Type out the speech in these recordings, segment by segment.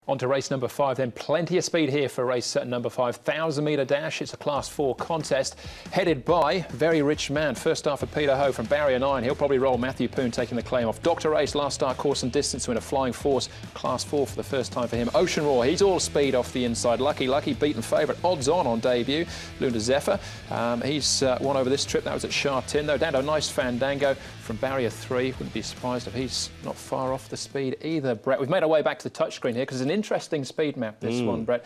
On to race number 5 then. Plenty of speed here for race number 5. 1,000-metre dash. It's a Class 4 contest headed by Very Rich Man. First start for Peter Ho from barrier 9. He'll probably roll. Matthew Poon taking the claim off. Dr. Race, last start course and distance to win a Flying Force. Class 4 for the first time for him. Ocean Roar, he's all speed off the inside. Lucky beaten favourite. Odds on debut. Luna Zephyr. He's won over this trip. That was at Sha Tin though. Down to a nice Fandango from barrier 3. Wouldn't be surprised if he's not far off the speed either, Brett. We've made our way back to the touchscreen here because it's an interesting speed map, this one, Brett.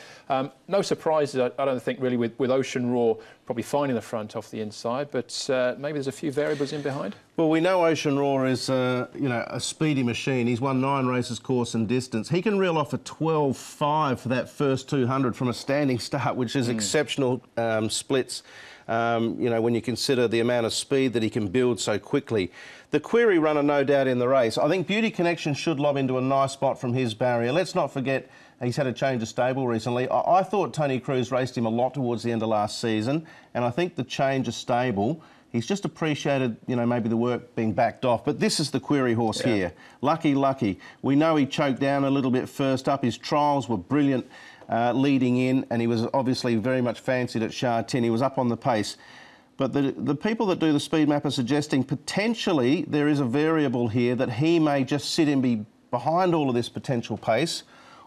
No surprises, I don't think, really, with Ocean Roar probably finding the front off the inside, but maybe there's a few variables in behind. Well, we know Ocean Roar is, you know, a speedy machine. He's won 9 races, course and distance. He can reel off a 12.5 for that first 200 from a standing start, which is exceptional splits. You know, when you consider the amount of speed that he can build so quickly. The query runner, no doubt, in the race. I think Beauty Connection should lob into a nice spot from his barrier. Let's not forget he's had a change of stable recently. I thought Tony Cruz raced him a lot towards the end of last season, and I think the change of stable, he's just appreciated, you know, maybe the work being backed off. But this is the query horse here. Lucky. We know he choked down a little bit first up. His trials were brilliant. Leading in, and he was obviously very much fancied at Sha Tin. He was up on the pace. But the people that do the speed map are suggesting potentially there is a variable here that he may just sit and be behind all of this potential pace.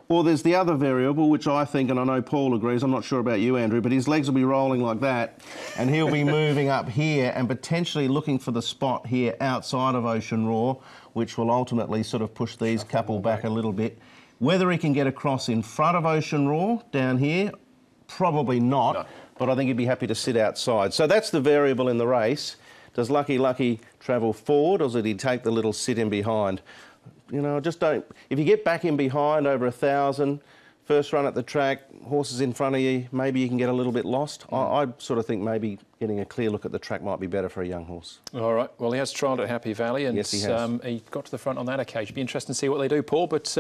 Or there's the other variable, which I think, and I know Paul agrees, I'm not sure about you, Andrew, but his legs will be rolling like that, and he'll be moving up here and potentially looking for the spot here outside of Ocean Roar, which will ultimately sort of push these couple back a little bit. Whether he can get across in front of Ocean Roar down here, probably not, no. But I think he'd be happy to sit outside. So that's the variable in the race. Does Lucky travel forward, or does he take the little sit in behind? You know, just don't... If you get back in behind over 1,000, first run at the track, horses in front of you, maybe you can get a little bit lost. I sort of think maybe getting a clear look at the track might be better for a young horse. All right. Well, he has trialled at Happy Valley, and yes, he has. He got to the front on that occasion. It'd be interesting to see what they do, Paul, but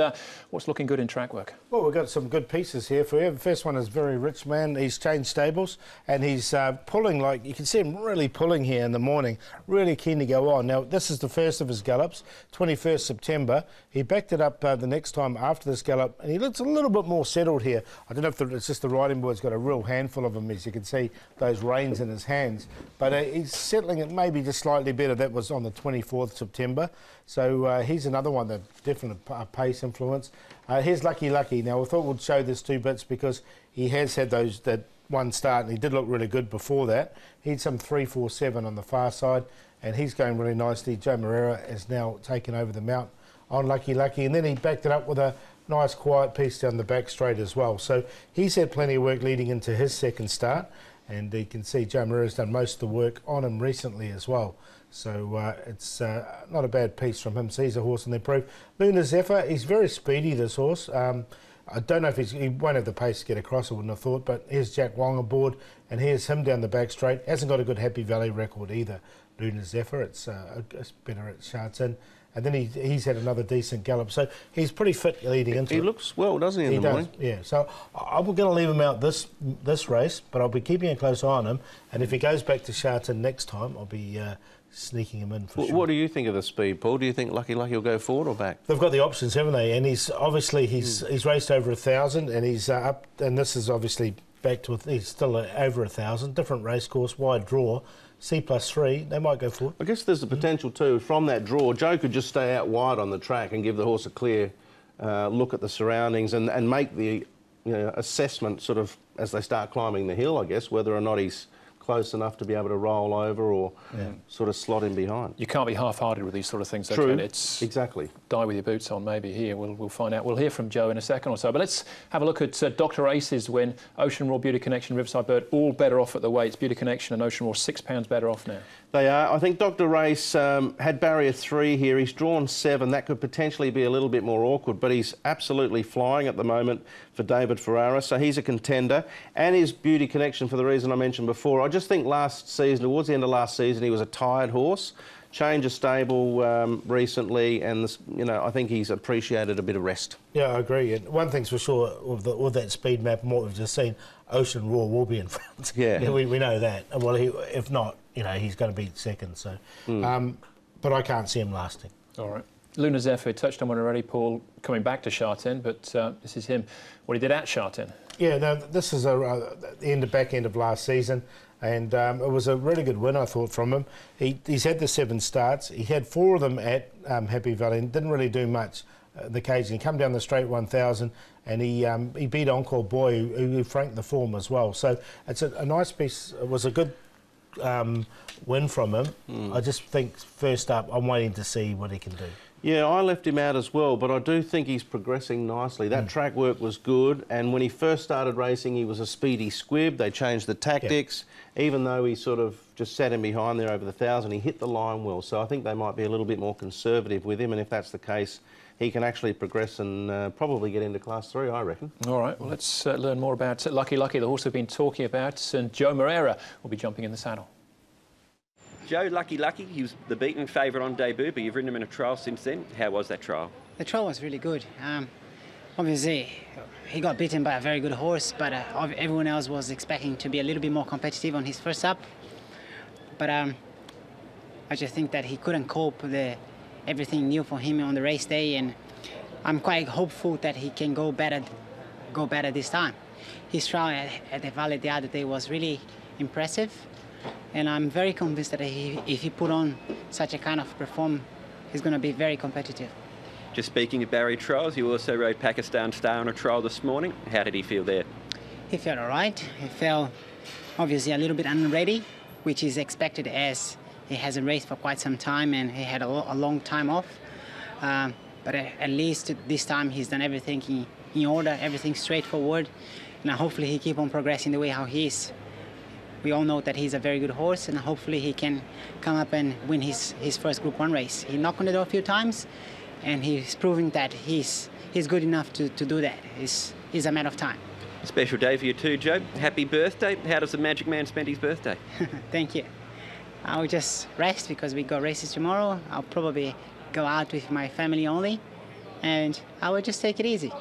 what's looking good in track work? Well, we've got some good pieces here for you. The first one is Very Rich Man. He's changed stables, and he's pulling, like, you can see him really pulling here in the morning, really keen to go on. Now, this is the first of his gallops, 21st September. He backed it up the next time after this gallop, and he looks a little bit more settled here. I don't know if it's just the riding board's got a real handful of them, as you can see, those reins in his hands. But he's settling it maybe just slightly better. That was on the 24th September. So he's another one that definitely pace influence. Here's Lucky. Now, I thought we'd show this 2 bits because he has had that one start, and he did look really good before that. He had some 3-4-7 on the far side, and he's going really nicely. Joe Moreira has now taken over the mount on Lucky, and then he backed it up with a nice quiet piece down the back straight as well. So he's had plenty of work leading into his second start, and you can see Joe Moreira's done most of the work on him recently as well. So it's not a bad piece from him. So he's a horse in their proof. Luna Zephyr, he's very speedy, this horse. I don't know if he won't have the pace to get across, I wouldn't have thought, but here's Jack Wong aboard, and here's him down the back straight. Hasn't got a good Happy Valley record either, Luna Zephyr. It's better at Sha Tin. And then he's had another decent gallop. So he's pretty fit leading into it. He looks well, doesn't he, in the morning? Yeah. So I'm going to leave him out this race, but I'll be keeping a close eye on him. And if he goes back to Sha Tin next time, I'll be sneaking him in for sure. What do you think of the speed, Paul? Do you think Lucky will go forward or back? They've got the options, haven't they? And he's obviously he's raced over 1,000, and he's up. And this is obviously back to he's still over 1,000. Different race course, wide draw. C+3, they might go forward. I guess there's the potential too, from that draw, Joe could just stay out wide on the track and give the horse a clear look at the surroundings and make the assessment sort of as they start climbing the hill, I guess, whether or not he's close enough to be able to roll over or sort of slot in behind. You can't be half-hearted with these sort of things. True. It's exactly. Die with your boots on, maybe here. We'll find out. We'll hear from Joe in a second or so. But let's have a look at Dr. Ace's win. Ocean Roar, Beauty Connection, Riverside Bird, all better off at the weights. Beauty Connection and Ocean Roar, £6 better off now. They are. I think Dr. Race had barrier 3 here. He's drawn 7. That could potentially be a little bit more awkward, but he's absolutely flying at the moment for David Ferrara, so he's a contender. And his Beauty Connection, for the reason I mentioned before. I just think last season, towards the end of last season, he was a tired horse. Change of stable recently, and I think he's appreciated a bit of rest. Yeah, I agree. And one thing's for sure, with that speed map and what we've just seen, Ocean Roar will be in front. Yeah, we know that. Well, if not, he's going to be second. So, but I can't see him lasting. All right. Luna Zephyr touched on one already, Paul, coming back to Shartin, but this is him, what he did at Shartin. Yeah, no, this is the back end of last season, and it was a really good win, I thought, from him. He's had the 7 starts. He had 4 of them at Happy Valley and didn't really do much. The occasion he come down the straight 1000, and he beat Encore Boy, who franked the form as well. So it's a nice piece. It was a good win from him. I just think first up, I'm waiting to see what he can do. Yeah, I left him out as well, but I do think he's progressing nicely. That track work was good, and when he first started racing, he was a speedy squib. They changed the tactics. Even though he sort of just sat him behind there over the 1000, he hit the line well. So I think they might be a little bit more conservative with him, and if that's the case, he can actually progress and probably get into Class 3, I reckon. All right, well, let's learn more about Lucky Lucky, the horse we've been talking about, and Joe Moreira will be jumping in the saddle. Joe, Lucky Lucky, he was the beaten favourite on debut, but you've ridden him in a trial since then. How was that trial? The trial was really good. Obviously, he got beaten by a very good horse, but everyone else was expecting to be a little bit more competitive on his first up. But I just think that he couldn't cope with everything new for him on the race day, and I'm quite hopeful that he can go better this time. His trial at the Valley the other day was really impressive, and I'm very convinced that if he put on such a kind of performance, he's going to be very competitive. Just speaking of barrier trials, you also rode Pakistan Star on a trial this morning. How did he feel there? He felt all right. He felt obviously a little bit unready, which is expected as he hasn't raced for quite some time and he had a long time off. But at least this time he's done everything in order, everything straightforward. And hopefully he keep on progressing the way how he is. We all know that he's a very good horse, and hopefully he can come up and win his first Group 1 race. He knocked on the door a few times, and he's proving that he's good enough to do that. It's a matter of time. A special day for you too, Joe. Happy birthday. How does the Magic Man spend his birthday? Thank you. I'll just rest because we got races tomorrow. I'll probably go out with my family only, and I will just take it easy.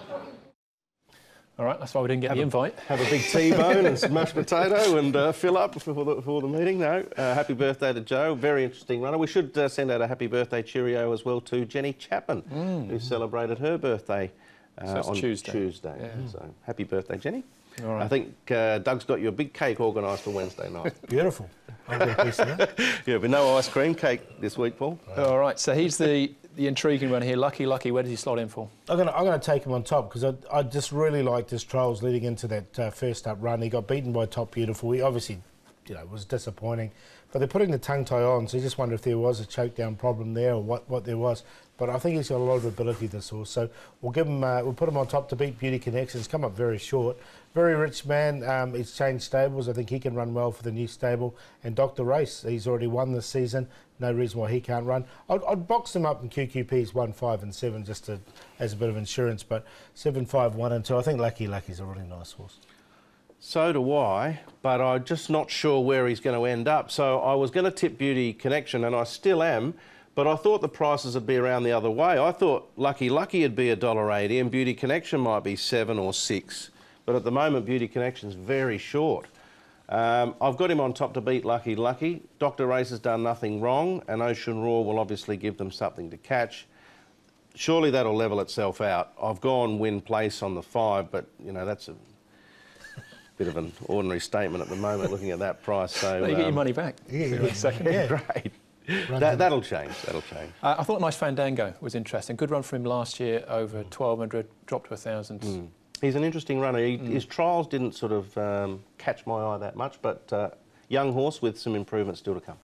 All right, that's why we didn't get the invite. Have a big T-bone and some mashed potato and fill up before the meeting. No, happy birthday to Joe. Very interesting runner. We should send out a happy birthday cheerio as well to Jenny Chapman, who celebrated her birthday on Tuesday. Yeah. So happy birthday, Jenny. All right. I think Doug's got you a big cake organised for Wednesday night. Beautiful. I'll get a piece of that. Yeah, but no ice cream cake this week, Paul. All right, so he's the intriguing one here. Lucky Lucky, where does he slot in for? I'm going to take him on top because I just really liked his trials leading into that first up run. He got beaten by Top Beautiful. He obviously, was disappointing. But they're putting the tongue tie on, so you just wonder if there was a choke down problem there or what there was. But I think he's got a lot of ability, this horse. So we'll give him, we'll put him on top to beat Beauty Connections. Come up very short. Very rich man. He's changed stables. I think he can run well for the new stable. And Dr. Race, he's already won this season. No reason why he can't run. I'd box him up in QQPs 1, 5 and 7 just as a bit of insurance. But 7, 5, 1 and 2, I think Lucky Lucky's a really nice horse. So do I, but I'm just not sure where he's going to end up. So I was going to tip Beauty Connection, and I still am, but I thought the prices would be around the other way. I thought Lucky Lucky would be $1.80 and Beauty Connection might be 7 or 6. But at the moment, Beauty Connection's very short. I've got him on top to beat Lucky Lucky. Dr. Race has done nothing wrong, and Ocean Roar will obviously give them something to catch. Surely that'll level itself out. I've gone win place on the 5, but, that's a bit of an ordinary statement at the moment looking at that price. So you get your money back. Yeah, second. Yeah, great. That'll change. That'll change. I thought Nice Fandango was interesting. Good run for him last year over 1,200, dropped to 1,000. He's an interesting runner. His trials didn't sort of catch my eye that much, but young horse with some improvements still to come.